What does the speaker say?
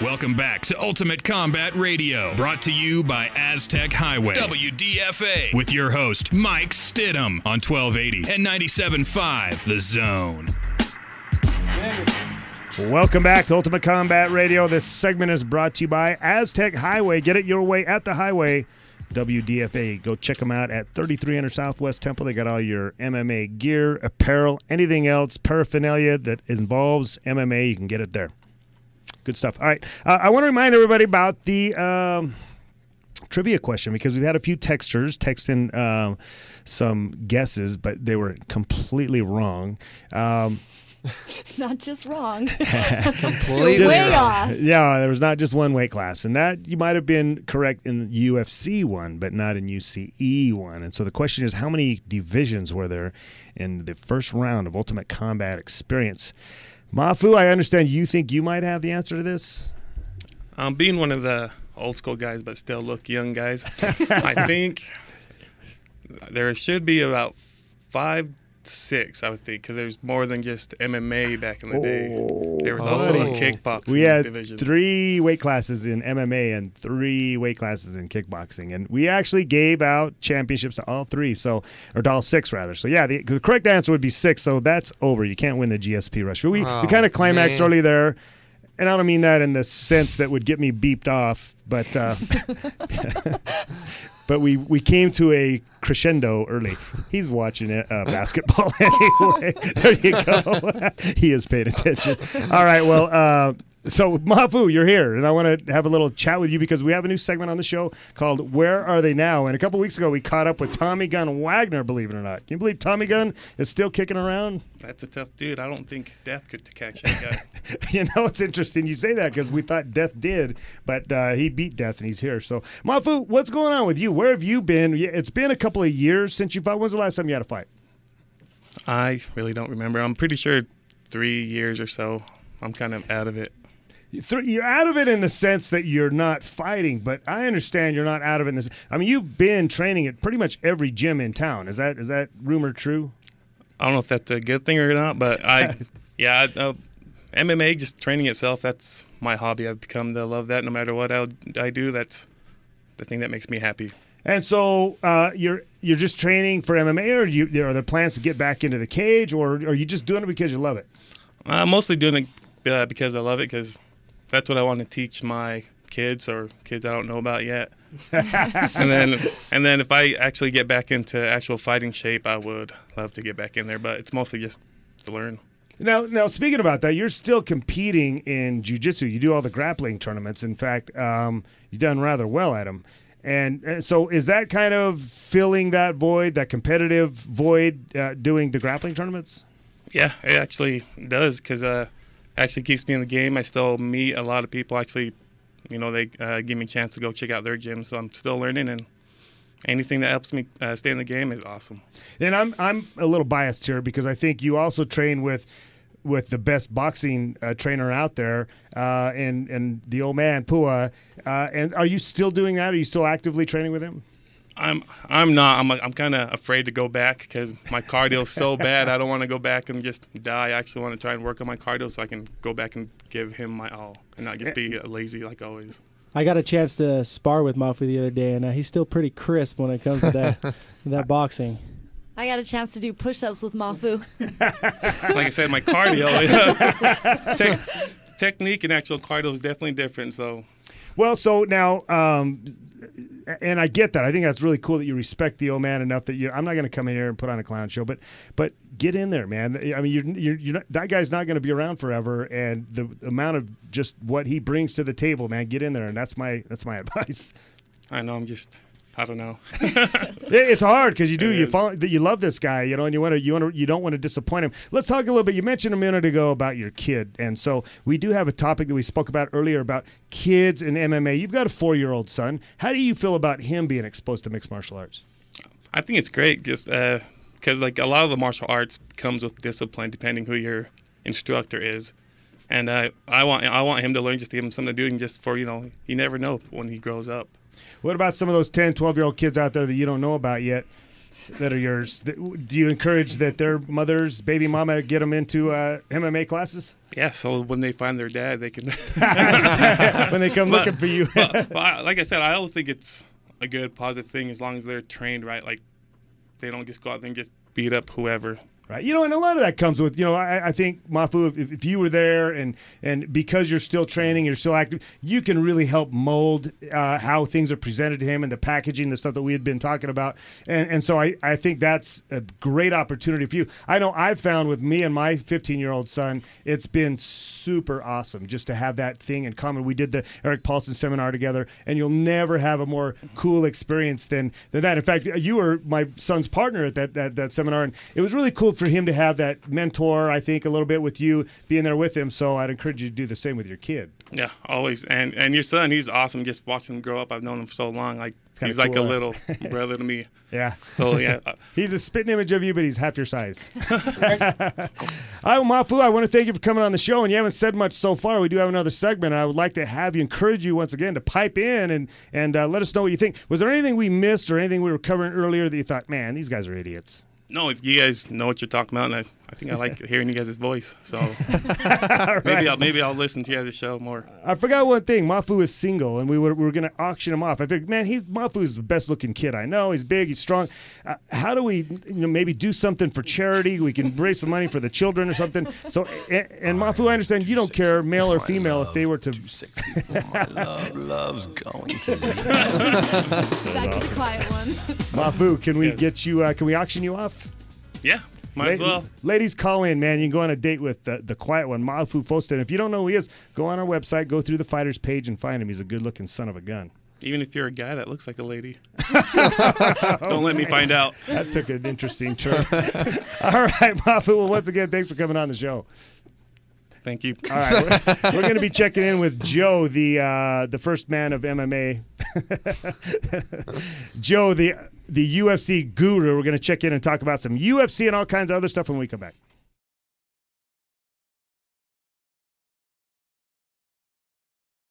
Welcome back to Ultimate Combat Radio, brought to you by Aztec Highway, WDFA, with your host, Mike Stidham, on 1280 and 97.5, The Zone. Welcome back to Ultimate Combat Radio. This segment is brought to you by Aztec Highway. Get it your way at the highway, WDFA. Go check them out at 3300 Southwest Temple. They got all your MMA gear, apparel, anything else, paraphernalia that involves MMA. You can get it there. Good stuff. All right. I want to remind everybody about the trivia question, because we've had a few texters text in some guesses, but they were completely wrong. Not just wrong. Completely way off. Yeah, there was not just one weight class. And that you might have been correct in the UFC one, but not in UCE one. And so the question is, how many divisions were there in the first round of Ultimate Combat Experience? Mafu, I understand you think you might have the answer to this? Being one of the old school guys but still look young guys, I think there should be about 5, 6, I would think, because there's more than just MMA back in the day. There was also a kickboxing We had division. 3 weight classes in MMA and 3 weight classes in kickboxing, and we actually gave out championships to all 3, or to all 6 rather. So yeah, the correct answer would be 6. So that's over. You can't win the GSP rush. We kind of climaxed early there, and I don't mean that in the sense that would get me beeped off, but but we came to a crescendo early. He's watching it, basketball anyway. There you go. He is paying attention. All right, well, so Mafu, you're here, and I want to have a little chat with you because we have a new segment on the show called Where Are They Now? And a couple weeks ago, we caught up with Tommy Gunn Wagner, believe it or not. Can you believe Tommy Gunn is still kicking around? That's a tough dude. I don't think Death could catch that guy. You know, it's interesting you say that because we thought Death did, but he beat Death, and he's here. So, Mafu, what's going on with you? Where have you been? It's been a couple of years since you fought. When's the last time you had a fight? I really don't remember. I'm pretty sure 3 years or so. I'm kind of out of it. You're out of it in the sense that you're not fighting, but I understand you're not out of it in this. I mean, you've been training at pretty much every gym in town. Is that rumor true? I don't know if that's a good thing or not, but MMA, just training itself, that's my hobby. I've become to love that. No matter what I do, that's the thing that makes me happy. And so you're just training for MMA, or are there plans to get back into the cage, or are you just doing it because you love it? I'm mostly doing it because I love it, because that's what I want to teach my kids or kids I don't know about yet. and then if I actually get back into actual fighting shape, I would love to get back in there, but it's mostly just to learn. Now, speaking about that, you're still competing in jiu-jitsu. You do all the grappling tournaments. In fact, you've done rather well at them. And so is that kind of filling that void, that competitive void, doing the grappling tournaments? Yeah, it actually does, because actually keeps me in the game. I still meet a lot of people. Actually, they give me a chance to go check out their gym, so I'm still learning, and anything that helps me stay in the game is awesome. And I'm a little biased here because I think you also train with the best boxing trainer out there, and the old man Pua. And are you still doing that? Are you still actively training with him? I'm not. I'm kind of afraid to go back because my cardio is so bad. I don't want to go back and just die. I actually want to try and work on my cardio so I can go back and give him my all and not just be lazy like always. I got a chance to spar with Mafu the other day, and he's still pretty crisp when it comes to that boxing. I got a chance to do push-ups with Mafu. Like I said, my cardio, technique and actual cardio is definitely different. So now, and I get that. I think that's really cool that you respect the old man enough that I'm not going to come in here and put on a clown show, but get in there, man. I mean, you're not, that guy's not going to be around forever, and the amount of just what he brings to the table, man, get in there, and that's my advice. I know. I don't know. It's hard because you love this guy, and you don't want to disappoint him. Let's talk a little bit. You mentioned a minute ago about your kid, and so we do have a topic that we spoke about earlier about kids and MMA. You've got a 4-year-old son. How do you feel about him being exposed to mixed martial arts? I think it's great, just because like a lot of the martial arts comes with discipline, depending who your instructor is. And I want him to learn, just to give him something to do, and just for you never know when he grows up. What about some of those 10, 12-year-old kids out there that you don't know about yet? that are yours. Do you encourage that their mothers, baby mama, get them into MMA classes? Yeah, so when they find their dad, they can. When they come looking for you. but like I said, I always think it's a good, positive thing as long as they're trained right. Like, they don't just go out there and just beat up whoever. Right. And a lot of that comes with, I think, Mafu, if you were there and because you're still training, you're still active, you can really help mold how things are presented to him and the packaging, the stuff that we had been talking about. And so I think that's a great opportunity for you. I know I've found with me and my 15-year-old son, it's been super awesome just to have that thing in common. We did the Eric Paulson seminar together, and you'll never have a more cool experience than that. In fact, you were my son's partner at that seminar, and it was really cool for him to have that mentor, I think, a little bit with you, being there with him. So I'd encourage you to do the same with your kid. Yeah, always. And your son, he's awesome. Just watching him grow up. I've known him for so long. Like, he's cool, like a little brother to me. Yeah. So, yeah. He's a spitting image of you, but he's half your size. All right, well, Mafu, I want to thank you for coming on the show. And you haven't said much so far. We do have another segment. And I would like to have you encourage you once again to pipe in and let us know what you think. Was there anything we missed or anything we were covering earlier that you thought, man, these guys are idiots? No, you guys know what you're talking about, and I think I like hearing you guys' voice. So Right. maybe I'll listen to you guys' show more. I forgot one thing. Mafu is single, and we were going to auction him off. I figured, man, Mafu is the best looking kid I know. He's big, he's strong. How do we, maybe do something for charity? We can raise some money for the children or something. So, and Mafu, I understand you don't care, male or female, if they were to. Too sexy for my love. Love's going to me. Back to the quiet one. Mafu, can we get you? Can we auction you off? Yeah, might as well. Ladies, call in, man. You can go on a date with the quiet one, Mafu Fosten. If you don't know who he is, go on our website, go through the fighters page, and find him. He's a good-looking son of a gun. Even if you're a guy that looks like a lady. Don't let me find out. That took an interesting turn. All right, Mafu. Well, once again, thanks for coming on the show. Thank you. All right, we're going to be checking in with Joe, the first man of MMA. Joe, the UFC guru. We're going to check in and talk about some UFC and all kinds of other stuff when we come back.